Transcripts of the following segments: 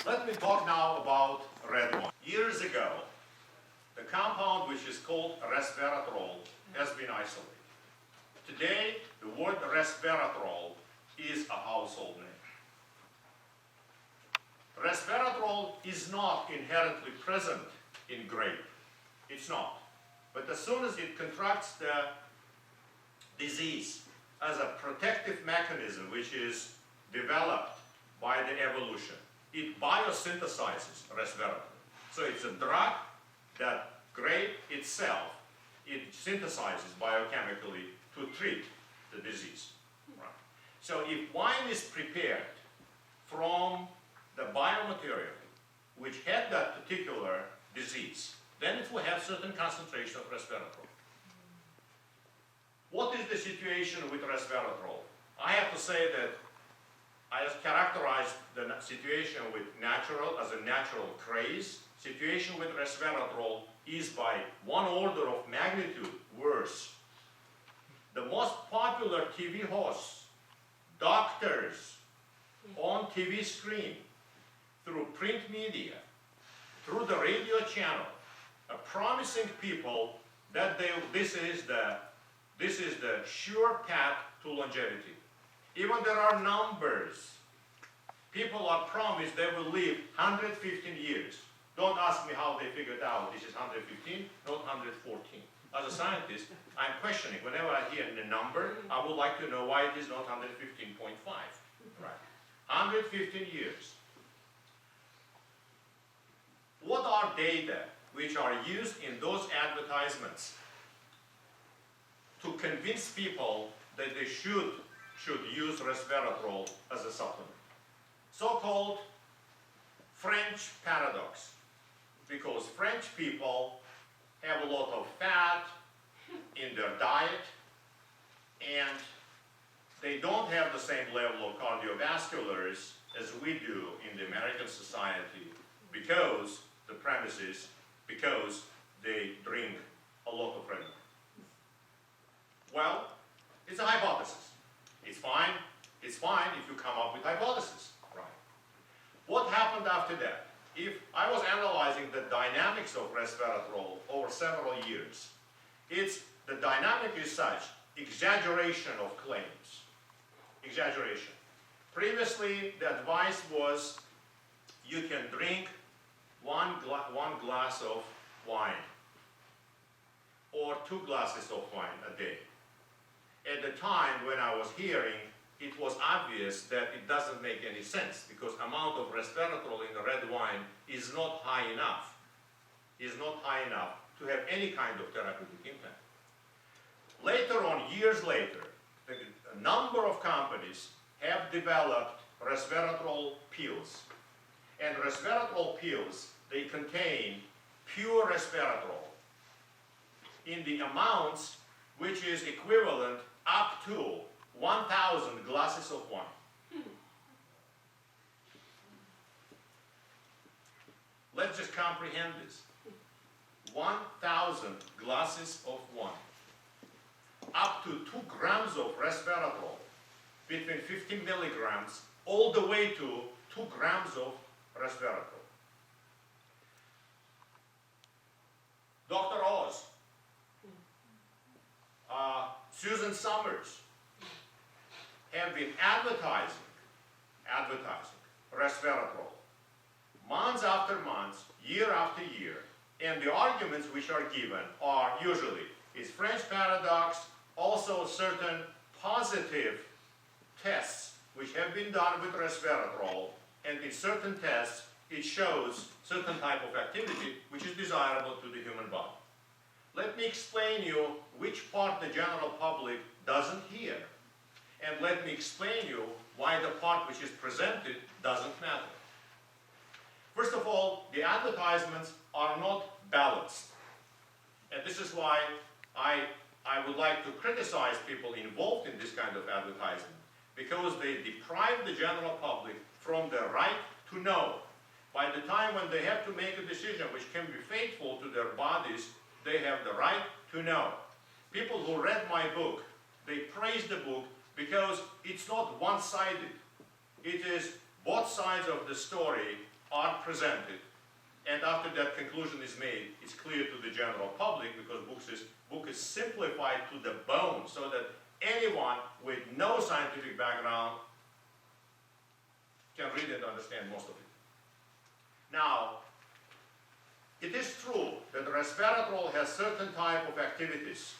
Let me talk now about red wine. Years ago, the compound which is called resveratrol has been isolated. Today, the word resveratrol is a household name. Resveratrol is not inherently present in grape. It's not. But as soon as it contracts the disease as a protective mechanism which is developed by the evolution, it biosynthesizes resveratrol. So it's a drug that grape itself, it synthesizes biochemically to treat the disease. Right. So if wine is prepared from the biomaterial which had that particular disease, then it will have certain concentration of resveratrol. What is the situation with resveratrol? I have to say that I have characterized the situation with natural as a natural craze. Situation with resveratrol is by one order of magnitude worse. The most popular TV hosts, doctors, on TV screen, through print media, through the radio channel, are promising people that this is the sure path to longevity. Even there are numbers. People are promised they will live 115 years. Don't ask me how they figured out this is 115, not 114. As a scientist, I'm questioning. Whenever I hear the number, I would like to know why it is not 115.5. Right? 115 years. What are data which are used in those advertisements to convince people that they should use resveratrol as a supplement? So-called French paradox, because French people have a lot of fat in their diet and they don't have the same level of cardiovasculars as we do in the American society because the premise is because they drink a lot of red wine. Well, it's a hypothesis. It's fine if you come up with hypothesis, right? What happened after that? If I was analyzing the dynamics of resveratrol over several years, the dynamic is such, exaggeration of claims. Exaggeration. Previously, the advice was you can drink one glass of wine or 2 glasses of wine a day. At the time when I was hearing, it was obvious that it doesn't make any sense because amount of resveratrol in the red wine is not high enough. To have any kind of therapeutic impact. Later on, years later, a number of companies have developed resveratrol pills. And resveratrol pills, they contain pure resveratrol in the amounts which is equivalent up to 1,000 glasses of wine. Let's just comprehend this. 1,000 glasses of wine. Up to 2 grams of resveratrol, between 50 milligrams, all the way to 2 grams of resveratrol. Dr. Oz, Susan Summers have been advertising resveratrol months after months, year after year, and the arguments which are given are usually is French paradox, also certain positive tests which have been done with resveratrol, and in certain tests it shows certain type of activity which is desirable to the human body. Let me explain you which part the general public doesn't hear, and let me explain you why the part which is presented doesn't matter. First of all, the advertisements are not balanced, and this is why I would like to criticize people involved in this kind of advertisement, because they deprive the general public from the right to know. By the time when they have to make a decision which can be fatal to their bodies, they have the right to know. People who read my book, they praise the book because it's not one-sided. It is both sides of the story are presented, and after that conclusion is made, it's clear to the general public because book is simplified to the bone so that anyone with no scientific background can read and understand most of it. Now, it is true that resveratrol has certain type of activities,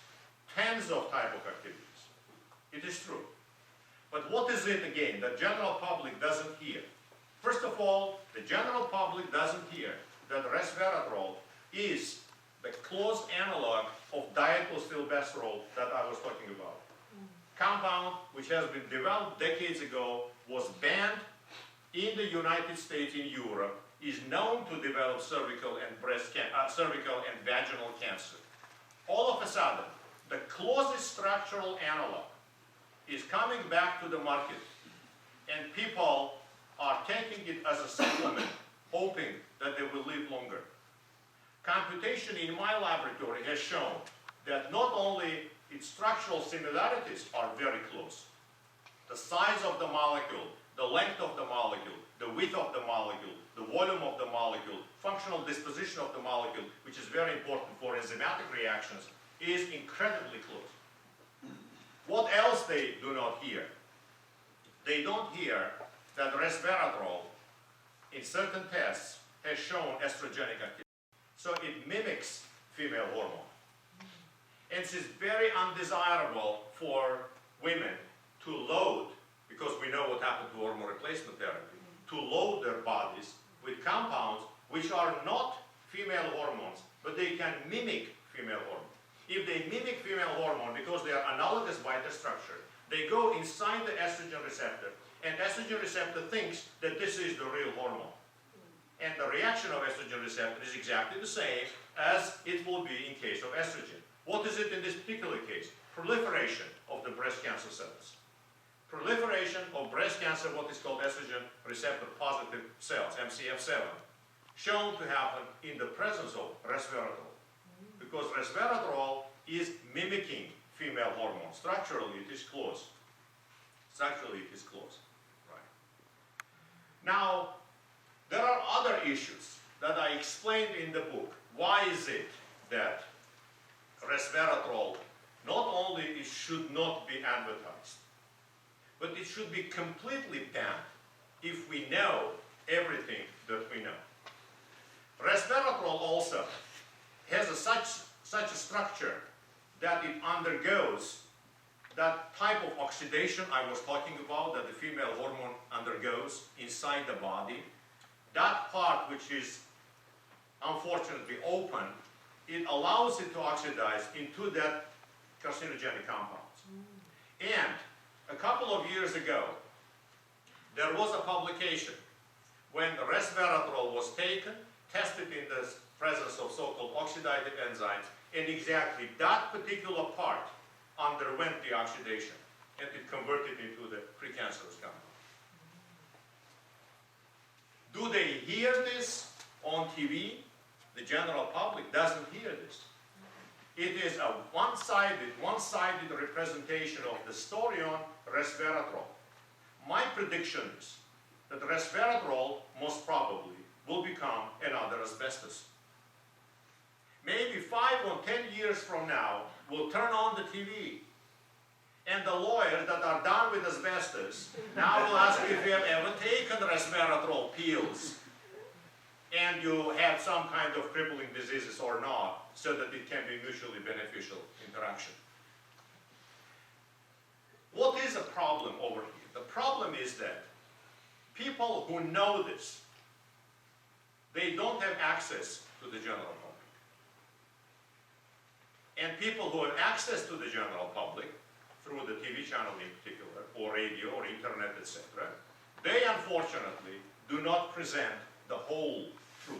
tens of type of activities. It is true. But what is it again that general public doesn't hear? First of all, the general public doesn't hear that resveratrol is the close analog of diethylstilbestrol that I was talking about. Compound which has been developed decades ago, was banned in the United States, in Europe, is known to develop cervical and vaginal cancer. All of a sudden, the closest structural analog is coming back to the market, and people are taking it as a supplement, hoping that they will live longer. Computation in my laboratory has shown that not only its structural similarities are very close, the size of the molecule, the length of the molecule, the width of the molecule, the volume of the molecule, functional disposition of the molecule, which is very important for enzymatic reactions, is incredibly close. What else they do not hear? They don't hear that resveratrol, in certain tests, has shown estrogenic activity. So it mimics female hormone. And it is very undesirable for women to load, because we know what happened to hormone replacement therapy, to load their bodies with compounds which are not female hormones, but they can mimic female hormone. If they mimic female hormone because they are analogous by their structure, they go inside the estrogen receptor, and estrogen receptor thinks that this is the real hormone. And the reaction of estrogen receptor is exactly the same as it will be in case of estrogen. What is it in this particular case? Proliferation of the breast cancer cells. Proliferation of breast cancer, what is called estrogen receptor positive cells, MCF7, shown to happen in the presence of resveratrol. Because resveratrol is mimicking female hormone. Structurally, it is close. Structurally, it is close. Right. Now, there are other issues that I explained in the book. Why is it that resveratrol not only it should not be advertised, but it should be completely banned if we know everything that we know. Resveratrol also has such a structure that it undergoes that type of oxidation I was talking about that the female hormone undergoes inside the body. That part which is unfortunately open, it allows it to oxidize into that carcinogenic compounds. And a couple of years ago, there was a publication when the resveratrol was taken, tested in the presence of so-called oxidative enzymes, and exactly that particular part underwent the oxidation, and it converted into the precancerous compound. Do they hear this on TV? The general public doesn't hear this. It is a one-sided representation of the story on resveratrol. My prediction is that resveratrol most probably will become another asbestos. Maybe 5 or 10 years from now, we'll turn on the TV, and the lawyers that are done with asbestos now will ask if you have ever taken resveratrol pills and you have some kind of crippling diseases or not, so that it can be mutually beneficial interaction. What is a problem over here? The problem is that people who know this, they don't have access to the general public. And people who have access to the general public, through the TV channel in particular, or radio, or internet, etc., they unfortunately do not present the whole truth.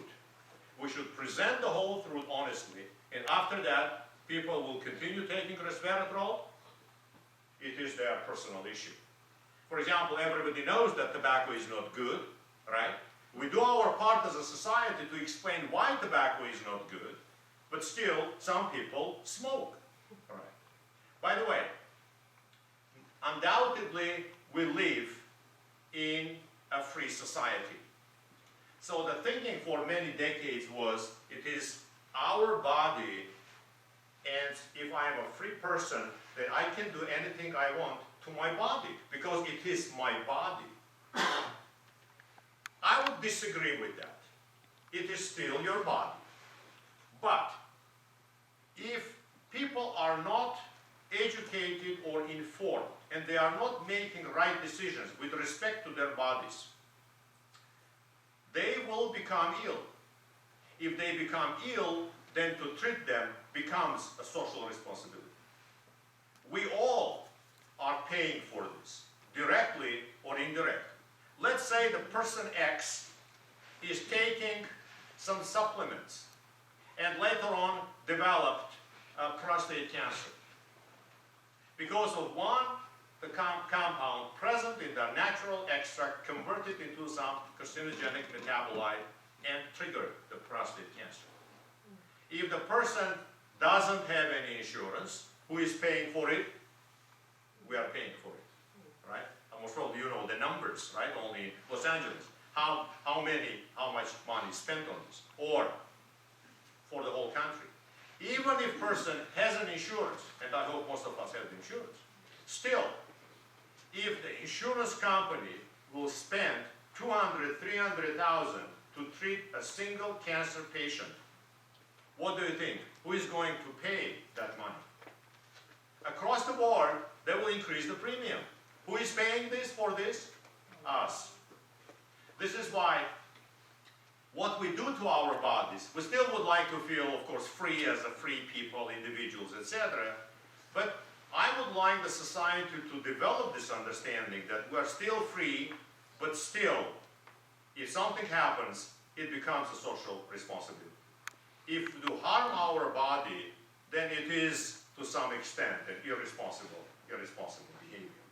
We should present the whole truth honestly, and after that, people will continue taking resveratrol. It is their personal issue. For example, everybody knows that tobacco is not good, right? We do our part as a society to explain why tobacco is not good, but still, some people smoke. Right. By the way, undoubtedly, we live in a free society. So the thinking for many decades was, it is our body, and if I am a free person, then I can do anything I want to my body, because it is my body. I would disagree with that. It is still your body. But if people are not educated or informed, and they are not making right decisions with respect to their bodies, they will become ill. If they become ill, then to treat them becomes a social responsibility. We all are paying for this, directly or indirectly. Let's say the person X is taking some supplements and later on developed prostate cancer. Because of the compound present in the natural extract converted into some carcinogenic metabolite and triggered the prostate cancer. If the person doesn't have any insurance, who is paying for it? We are paying for it, right? Most probably you know the numbers, right? Only in Los Angeles. How much money is spent on this? Or for the whole country. Even if person has an insurance, and I hope most of us have insurance, still, if the insurance company will spend $200,000, $300,000 to treat a single cancer patient, what do you think? Who is going to pay that money? Across the board, they will increase the premium. Who is paying this for this? Us. This is why what we do to our bodies, we still would like to feel, of course, free as a free people, individuals, etc. But I would like the society to develop this understanding that we are still free, but still, if something happens, it becomes a social responsibility. If we do harm our body, then it is, to some extent, an irresponsible behavior.